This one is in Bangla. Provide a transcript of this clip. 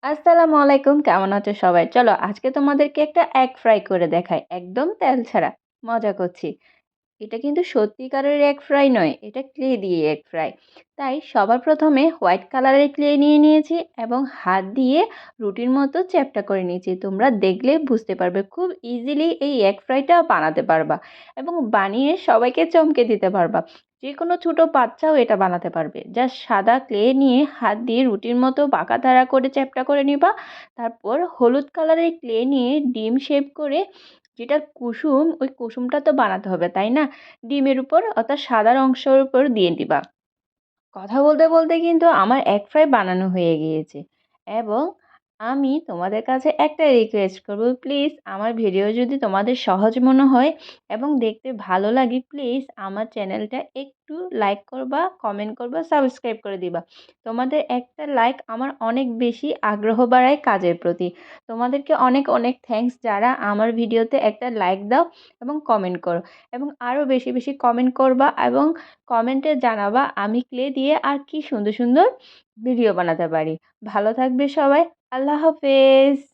আসসালামু আলাইকুম, কেমন আছো সবাই? চলো আজকে তোমাদেরকে একটা এগ ফ্রাই করে দেখাই, একদম তেল ছাড়া। মজা করছি। এটা কিন্তু সত্যিকারের এগ ফ্রাই নয়, এটা ক্লে দিয়ে এগ ফ্রাই। তাই সবার প্রথমে হোয়াইট কালারের ক্লে নিয়ে নিয়েছি এবং হাত দিয়ে রুটির মতো চ্যাপ্টা করে নিয়েছি। তোমরা দেখলে বুঝতে পারবে, খুব ইজিলি এই এগ ফ্রাইটা বানাতে পারবা এবং বানিয়ে সবাইকে চমকে দিতে পারবা। যে কোনো ছোটো বাচ্চাও এটা বানাতে পারবে। জাস্ট সাদা ক্লে নিয়ে হাত দিয়ে রুটির মতো বাঁকা ধারা করে চ্যাপ্টা করে নিবা। তারপর হলুদ কালারের ক্লে নিয়ে ডিম শেপ করে, যেটা কুসুম, ওই কুসুমটা তো বানাতে হবে তাই না, ডিমের উপর অর্থাৎ সাদার অংশের উপর দিয়ে দিবা। কথা বলতে বলতে কিন্তু আমার এগ ফ্রাই বানানো হয়ে গিয়েছে। এবং আমি তোমাদের কাছে একটা রিকোয়েস্ট করব, প্লিজ আমার ভিডিও যদি তোমাদের সহজ মনে হয় এবং দেখতে ভালো লাগে, প্লিজ আমার চ্যানেলটা একটু লাইক করবা, কমেন্ট করবা, সাবস্ক্রাইব করে দিবা। তোমাদের একটা লাইক আমার অনেক বেশি আগ্রহ বাড়ায় কাজের প্রতি। তোমাদেরকে অনেক অনেক থ্যাঙ্কস যারা আমার ভিডিওতে একটা লাইক দাও এবং কমেন্ট করো। এবং আরও বেশি বেশি কমেন্ট করবা এবং কমেন্টে জানাবা আমি ক্লে দিয়ে আর কি সুন্দর সুন্দর ভিডিও বানাতে পারি। ভালো থাকবে সবাই। আল্লাহ হাফেজ।